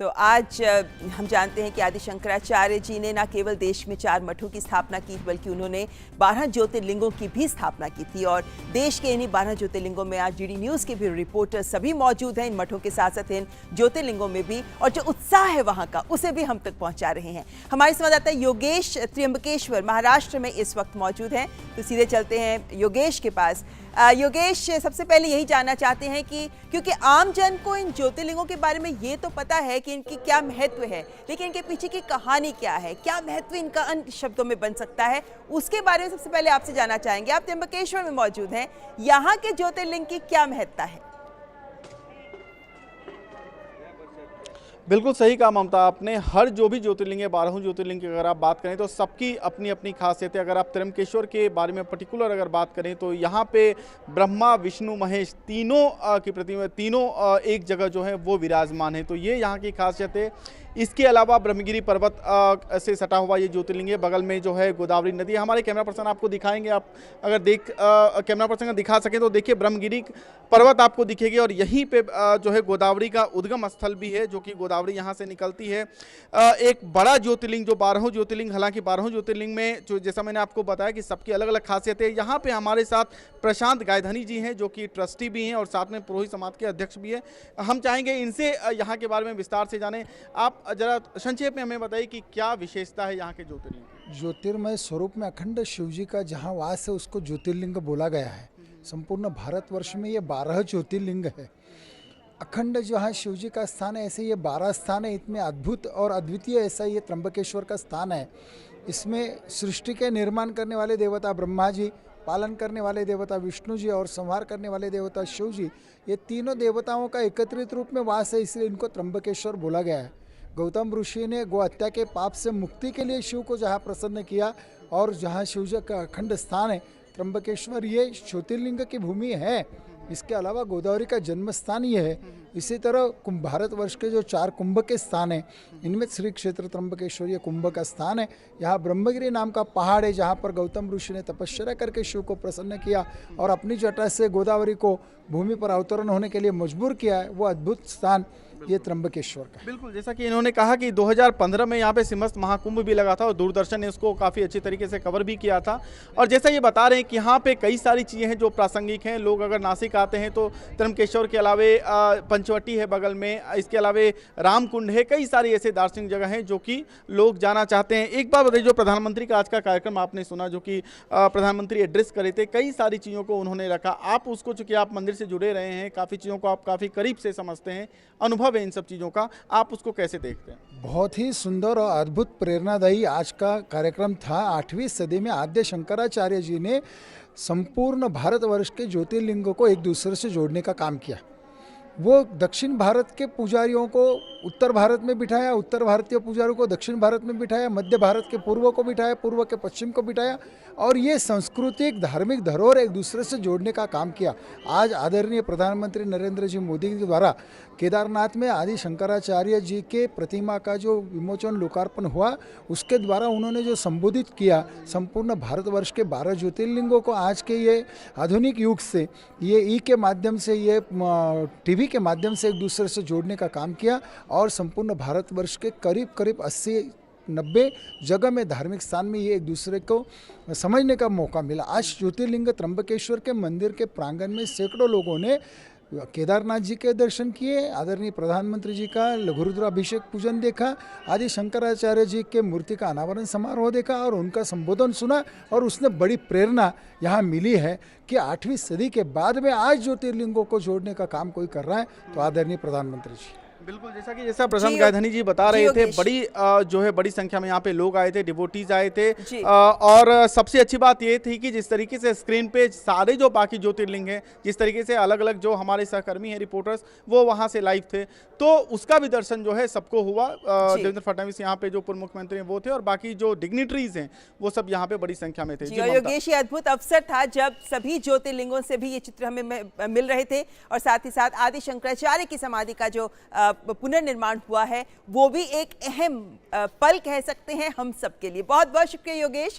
तो आज हम जानते हैं कि आदि शंकराचार्य जी ने न केवल देश में 4 मठों की स्थापना की बल्कि उन्होंने 12 ज्योतिर्लिंगों की भी स्थापना की थी। और देश के इन्हीं 12 ज्योतिर्लिंगों में आज डीडी न्यूज़ के भी रिपोर्टर सभी मौजूद हैं इन मठों के साथ साथ इन ज्योतिर्लिंगों में भी, और जो उत्साह है वहाँ का उसे भी हम तक पहुँचा रहे हैं। हमारे संवाददाता योगेश त्र्यंबकेश्वर महाराष्ट्र में इस वक्त मौजूद हैं, तो सीधे चलते हैं योगेश के पास। योगेश, सबसे पहले यही जानना चाहते हैं कि क्योंकि आम जन को इन ज्योतिर्लिंगों के बारे में ये तो पता है कि इनकी क्या महत्व है, लेकिन इनके पीछे की कहानी क्या है, क्या महत्व इनका अन्य शब्दों में बन सकता है, उसके बारे में सबसे पहले आपसे जानना चाहेंगे। आप त्र्यंबकेश्वर में मौजूद हैं, यहाँ के ज्योतिर्लिंग की क्या महत्ता है? बिल्कुल सही कहा ममता आपने। हर जो भी ज्योतिर्लिंग है, 12 ज्योतिर्लिंग की अगर आप बात करें तो सबकी अपनी अपनी खासियत है। अगर आप त्र्यंबकेश्वर के बारे में पर्टिकुलर अगर बात करें तो यहाँ पे ब्रह्मा विष्णु महेश तीनों की प्रतिमा, तीनों एक जगह जो है वो विराजमान है, तो ये यहाँ की खासियत है। इसके अलावा ब्रह्मगिरी पर्वत से सटा हुआ ये ज्योतिर्लिंग है। बगल में जो है गोदावरी नदी, हमारे कैमरा पर्सन आपको दिखाएंगे, आप अगर कैमरा पर्सन दिखा सकें तो देखिए ब्रह्मगिरी पर्वत आपको दिखेगी, और यहीं पे जो है गोदावरी का उद्गम स्थल भी है, जो कि गोदावरी यहाँ से निकलती है। एक बड़ा ज्योतिर्लिंग जो 12 ज्योतिर्लिंग, हालांकि 12 ज्योतिर्लिंग में जो जैसा मैंने आपको बताया कि सबकी अलग अलग खासियत है। यहाँ पे हमारे साथ प्रशांत गायधनी जी हैं जो कि ट्रस्टी भी हैं और साथ में पुरोहित समाज के अध्यक्ष भी हैं। हम चाहेंगे इनसे यहाँ के बारे में विस्तार से जानें। आप जरा संक्षेप में हमें बताइए कि क्या विशेषता है यहाँ के ज्योतिर्लिंग? ज्योतिर्मय स्वरूप में अखंड शिव जी का जहाँ वास है उसको ज्योतिर्लिंग बोला गया है। संपूर्ण भारतवर्ष में ये 12 ज्योतिर्लिंग है। अखंड जहाँ शिव जी का स्थान है, ऐसे ये 12 स्थान है। इतने अद्भुत और अद्वितीय ऐसा ये त्र्यंबकेश्वर का स्थान है। इसमें सृष्टि के निर्माण करने वाले देवता ब्रह्मा जी, पालन करने वाले देवता विष्णु जी और संहार करने वाले देवता शिव जी, ये तीनों देवताओं का एकत्रित रूप में वास है, इसलिए इनको त्र्यंबकेश्वर बोला गया है। गौतम ऋषि ने गो हत्या के पाप से मुक्ति के लिए शिव को जहाँ प्रसन्न किया, और जहाँ शिव जी का अखंड स्थान है त्र्यंबकेश्वर, ये ज्योतिर्लिंग की भूमि है। इसके अलावा गोदावरी का जन्म स्थान ये है। इसी तरह भारतवर्ष के जो 4 कुंभ के स्थान हैं, इनमें श्री क्षेत्र त्र्यंबकेश्वर ये कुंभ का स्थान है। यहाँ ब्रह्मगिरी नाम का पहाड़ है, जहाँ पर गौतम ऋषि ने तपस्या करके शिव को प्रसन्न किया और अपनी जटा से गोदावरी को भूमि पर अवतरण होने के लिए मजबूर किया है। वो अद्भुत स्थान ये त्र्यंबकेश्वर का। बिल्कुल, जैसा कि इन्होंने कहा कि 2015 में यहाँ पे सिंहस्थ महाकुंभ भी लगा था और दूरदर्शन ने उसको काफ़ी अच्छी तरीके से कवर भी किया था। और जैसा ये बता रहे हैं कि यहाँ पे कई सारी चीज़ें हैं जो प्रासंगिक हैं। लोग अगर नासिक आते हैं तो त्र्यंबकेश्वर के अलावे पंचवटी है बगल में, इसके अलावे रामकुंड है, कई सारी ऐसे दार्शनिक जगह हैं जो कि लोग जाना चाहते हैं। एक बार बताइए, जो प्रधानमंत्री का आज का कार्यक्रम आपने सुना, जो कि प्रधानमंत्री एड्रेस करे थे, कई सारी चीज़ों को उन्होंने रखा। आप उसको, चूँकि आप मंदिर से जुड़े रहे हैं, काफ़ी चीज़ों को आप काफ़ी करीब से समझते हैं, अनुभव है इन सब चीज़ों का, आप उसको कैसे देखते हैं? बहुत ही सुंदर और अद्भुत प्रेरणादायी आज का कार्यक्रम था। 8वीं सदी में आद्य शंकराचार्य जी ने संपूर्ण भारतवर्ष के ज्योतिर्लिंगों को एक दूसरे से जोड़ने का काम किया। वो दक्षिण भारत के पुजारियों को उत्तर भारत में बिठाया, उत्तर भारतीय पुजारियों को दक्षिण भारत में बिठाया, मध्य भारत के पूर्व को बिठाया, पूर्व के पश्चिम को बिठाया, और ये सांस्कृतिक धार्मिक धरोहर एक दूसरे से जोड़ने का काम किया। आज आदरणीय प्रधानमंत्री नरेंद्र जी मोदी के द्वारा केदारनाथ में आदि शंकराचार्य जी के प्रतिमा का जो विमोचन लोकार्पण हुआ, उसके द्वारा उन्होंने जो संबोधित किया संपूर्ण भारतवर्ष के 12 ज्योतिर्लिंगों को आज के ये आधुनिक युग से, ये के माध्यम से, ये टीवी के माध्यम से एक दूसरे से जोड़ने का काम किया, और संपूर्ण भारतवर्ष के करीब करीब 80-90 जगह में धार्मिक स्थान में ये एक दूसरे को समझने का मौका मिला। आज ज्योतिर्लिंग त्र्यंबकेश्वर के मंदिर के प्रांगण में सैकड़ों लोगों ने केदारनाथ जी के दर्शन किए, आदरणीय प्रधानमंत्री जी का लघुरुद्राभिषेक पूजन देखा, आदि शंकराचार्य जी के मूर्ति का अनावरण समारोह देखा और उनका संबोधन सुना, और उसने बड़ी प्रेरणा यहाँ मिली है कि 8वीं सदी के बाद में आज ज्योतिर्लिंगों को जोड़ने का काम कोई कर रहा है तो आदरणीय प्रधानमंत्री जी। बिल्कुल, जैसा प्रशांत गायधनी जी बता रहे थे, बड़ी जो है बड़ी संख्या में यहाँ पे लोग आए थे, डिवोटीज आए थे, और सबसे अच्छी बात ये थी कि जिस तरीके से स्क्रीन पे सारे जो बाकी ज्योतिर्लिंग हैं, जिस तरीके से अलग अलग जो हमारे सहकर्मी हैं रिपोर्टर्स, वो वहाँ से लाइव थे, तो उसका भी दर्शन जो है सबको हुआ। देवेंद्र फडणवीस यहाँ पे जो पूर्व मुख्यमंत्री हैं वो थे, और बाकी जो डिग्निटरीज हैं वो सब यहाँ पे बड़ी संख्या में थे। योगेश, ये अद्भुत अवसर था जब सभी ज्योतिर्लिंगों से भी ये चित्र हमें मिल रहे थे, और साथ ही साथ आदि शंकराचार्य की समाधि का जो पुनर्निर्माण हुआ है वो भी एक अहम पल कह सकते हैं हम सब के लिए। बहुत बहुत शुक्रिया योगेश।